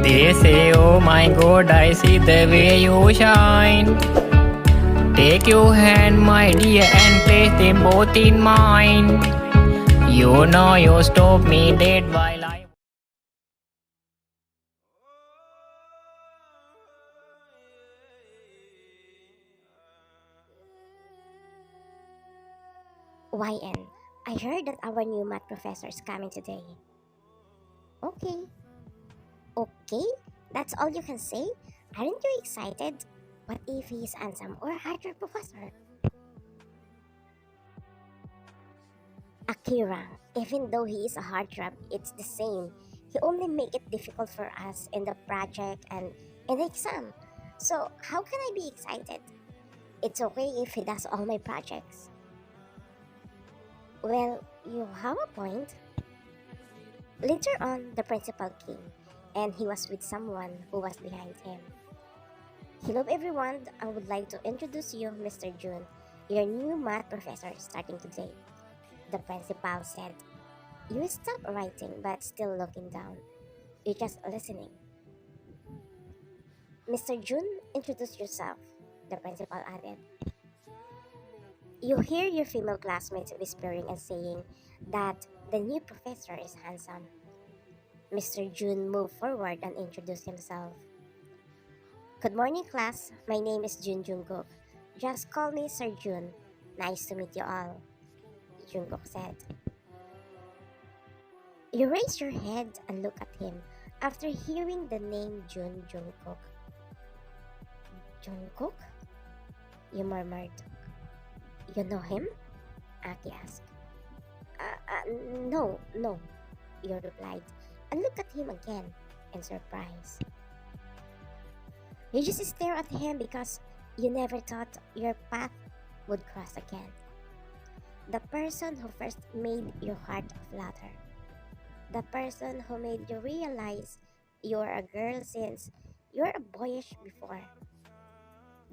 They say, oh my God, I see the way you shine. Take your hand, my dear, and place them both in mine. You know you stop me dead while I. YN, I heard that our new math professor is coming today. Okay. Okay? That's all you can say? Aren't you excited? What if he's handsome or harder professor? Akira, even though he is a heartthrob, it's the same. He only make it difficult for us in the project and in the exam. So how can I be excited? It's okay if he does all my projects. Well, you have a point. Later on, the principal came, and he was with someone who was behind him. Hello everyone, I would like to introduce you Mr. Jun, your new math professor starting today. The principal said, you stop writing but still looking down. You're just listening. Mr. Jun, introduce yourself, the principal added. You hear your female classmates whispering and saying that the new professor is handsome. Mr. Jun moved forward and introduced himself. Good morning, class. My name is Jungkook. Just call me Sir Jun. Nice to meet you all, Jungkook said. You raise your head and look at him after hearing the name Jungkook. Jungkook? You murmured. You know him? Aki asked. No, you replied, and looked at him again in surprise. You just stare at him because you never thought your path would cross again. The person who first made your heart flutter. The person who made you realize you're a girl since you're a boyish before.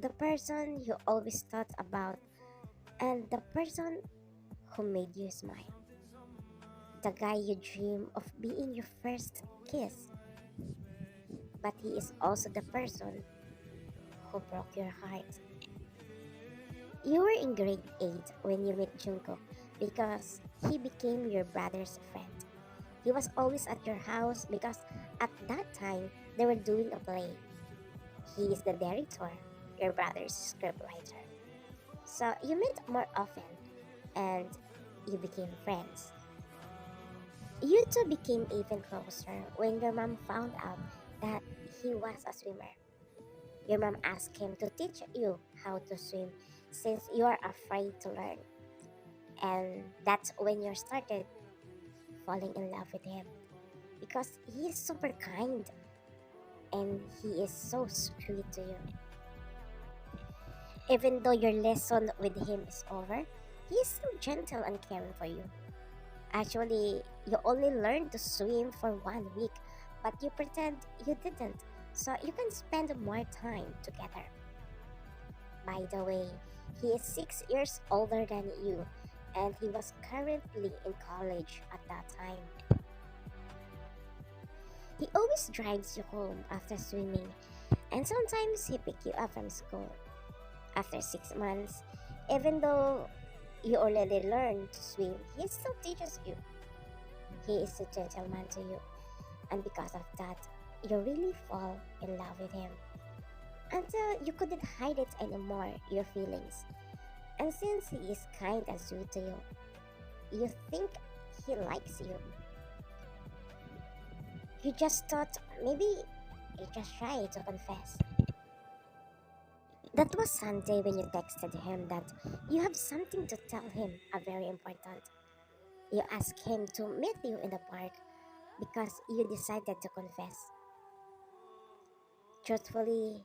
The person you always thought about, and the person who made you smile. The guy you dream of being your first kiss. But he is also the person who broke your heart. You were in grade 8 when you met Jungkook because he became your brother's friend. He was always at your house because at that time they were doing a play. He is the director, your brother's scriptwriter. So you met more often and you became friends. You two became even closer when your mom found out that he was a swimmer. Your mom asked him to teach you how to swim since you are afraid to learn. And that's when you started falling in love with him because he is super kind and he is so sweet to you. Even though your lesson with him is over, he is so gentle and caring for you. Actually, you only learned to swim for 1 week, but you pretend you didn't, so you can spend more time together. By the way, he is 6 years older than you, and he was currently in college at that time. He always drives you home after swimming, and sometimes he picks you up from school. After 6 months, even though you already learned to swim, he still teaches you. He is a gentleman to you, and because of that, you really fall in love with him. Until you couldn't hide it anymore, your feelings. And since he is kind and sweet to you, you think he likes you. You just thought maybe you're just shy to confess. That was Sunday when you texted him that you have something to tell him, a very important. You asked him to meet you in the park because you decided to confess. Truthfully,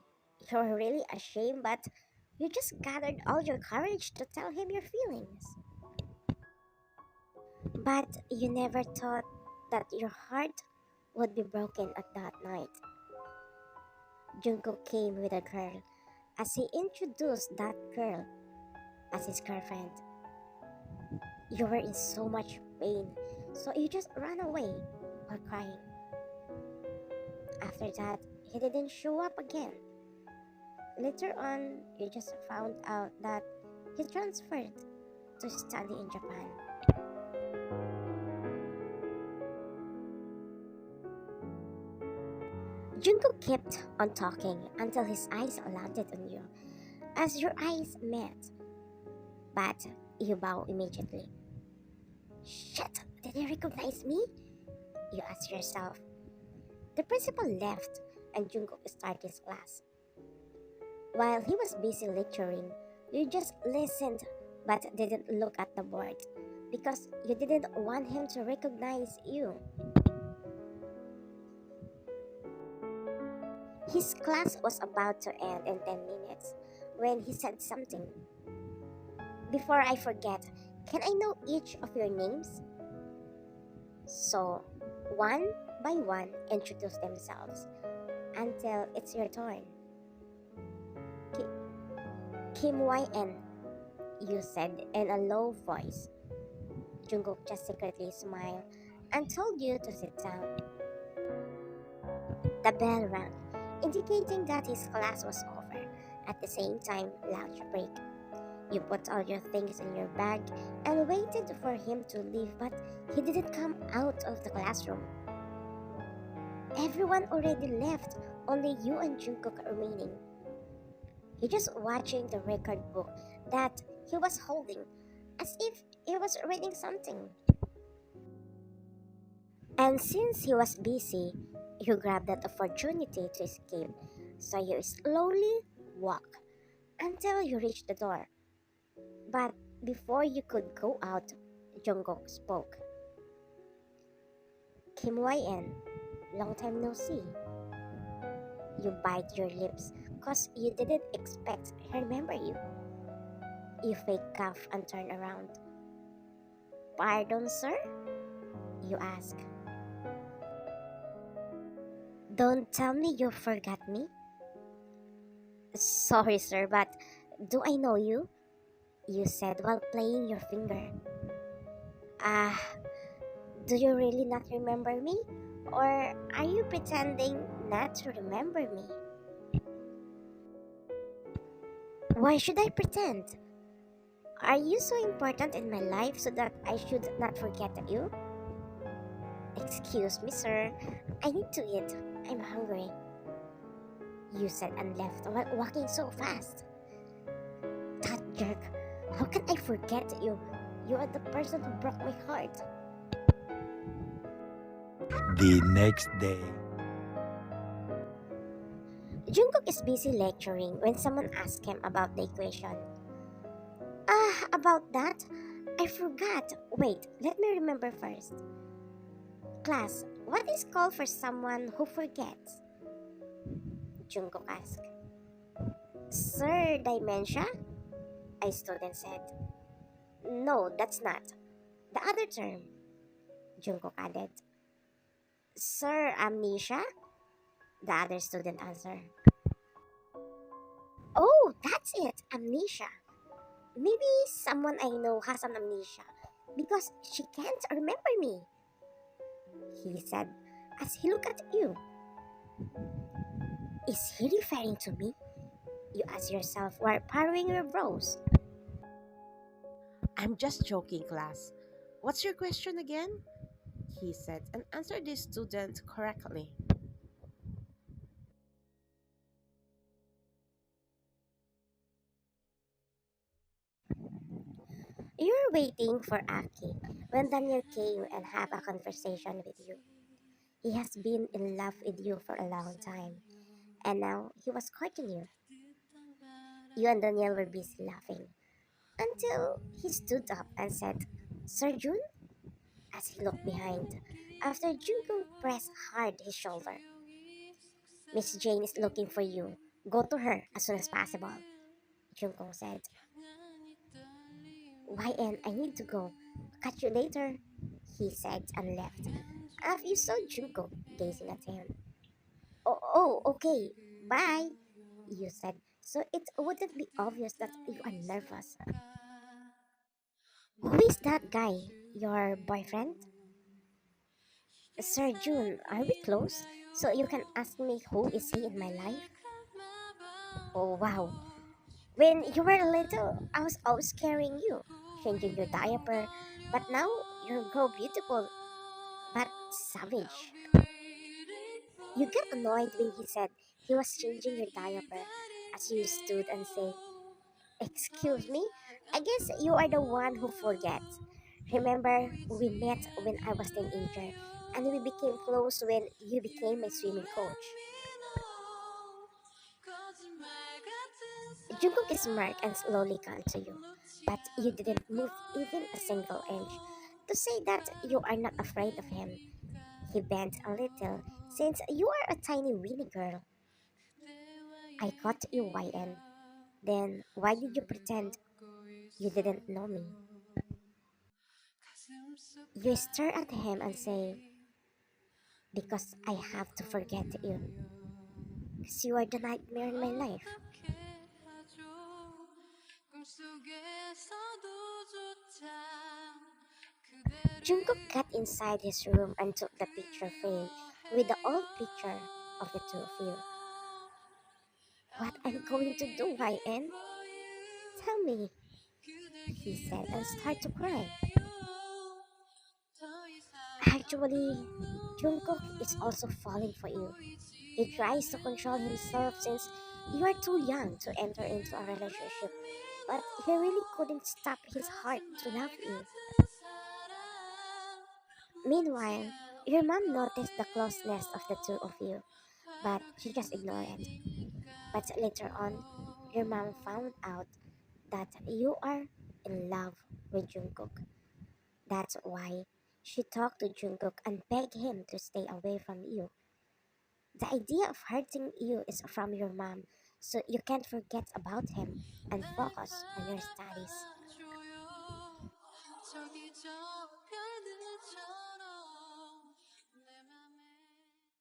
you're really ashamed, but you just gathered all your courage to tell him your feelings. But you never thought that your heart would be broken at that night. Jungkook came with a girl as he introduced that girl as his girlfriend. You were in so much pain, so you just ran away while crying. After that, he didn't show up again. Later on, you just found out that he transferred to study in Japan. Jungkook kept on talking until his eyes landed on you. As your eyes met, but you bow immediately. Shit, did he recognize me? You ask yourself. The principal left and Jungkook started his class. While he was busy lecturing, you just listened but didn't look at the board because you didn't want him to recognize you. His class was about to end in 10 minutes when he said something. Before I forget, can I know each of your names? So, one by one, introduce themselves until it's your turn. Ki- Kim YN, you said in a low voice. Jungkook just secretly smiled and told you to sit down. The bell rang, indicating that his class was over. At the same time, lunch break. You put all your things in your bag and waited for him to leave, but he didn't come out of the classroom. Everyone already left, only you and Jungkook remaining. He just watching the record book that he was holding, as if he was reading something. And since he was busy, you grabbed that opportunity to escape, so you slowly walk until you reach the door. But before you could go out, Jungkook spoke. Kim YN, long time no see. You bite your lips cause you didn't expect he remember you. You fake cough and turn around. Pardon, sir? You ask. Don't tell me you forgot me. Sorry, sir, but do I know you? You said while playing your finger. Ah, do you really not remember me? Or are you pretending not to remember me? Why should I pretend? Are you so important in my life so that I should not forget you? Excuse me, sir. I need to eat. I'm hungry. You said and left while walking so fast. That jerk. How can I forget you? You are the person who broke my heart. The next day. Jungkook is busy lecturing when someone asks him about the equation. About that? I forgot. Wait, let me remember first. Class, what is called for someone who forgets? Jungkook asked. Sir, dementia? A student said. No, that's not. The other term, Jungkook added. Sir, amnesia? The other student answered. Oh, that's it, amnesia. Maybe someone I know has an amnesia because she can't remember me, he said as he looked at you. Is he referring to me? You ask yourself while furrowing your brows. I'm just joking, class. What's your question again? He said and answered the student correctly. You're waiting for Aki when Daniel came and had a conversation with you. He has been in love with you for a long time, and now he was courting you. You and Daniel were busy laughing until he stood up and said, Sir Jun? As he looked behind, after Junko pressed hard his shoulder. Miss Jane is looking for you. Go to her as soon as possible, Junko said. YN, I need to go. Catch you later, he said and left. After you saw Junko gazing at him. Okay, bye, you said, so it wouldn't be obvious that you are nervous. Who is that guy? Your boyfriend? Sir June, are we close? So you can ask me who is he in my life? Oh wow. When you were little, I was always carrying you, changing your diaper, but now you're grow beautiful but savage. You get annoyed when he said he was changing your diaper as you stood and say, "Excuse me? I guess you are the one who forgets. Remember, we met when I was teenager, and we became close when you became my swimming coach." Jungkook smirked and slowly came to you, but you didn't move even a single inch. To say that you are not afraid of him, he bent a little, since you are a tiny weeny girl. I caught you, YN. Then why did you pretend you didn't know me? You stare at him and say, "Because I have to forget you. Because you are the nightmare in my life." Jungkook got inside his room and took the picture frame with the old picture of the two of you. "What I'm going to do, YN? Tell me," he said and started to cry. Actually, Jungkook is also falling for you. He tries to control himself since you are too young to enter into a relationship, but he really couldn't stop his heart to love you. Meanwhile, your mom noticed the closeness of the two of you, but she just ignored it. But later on, your mom found out that you are in love with Jungkook. That's why she talked to Jungkook and begged him to stay away from you. The idea of hurting you is from your mom, so you can't forget about him and focus on your studies.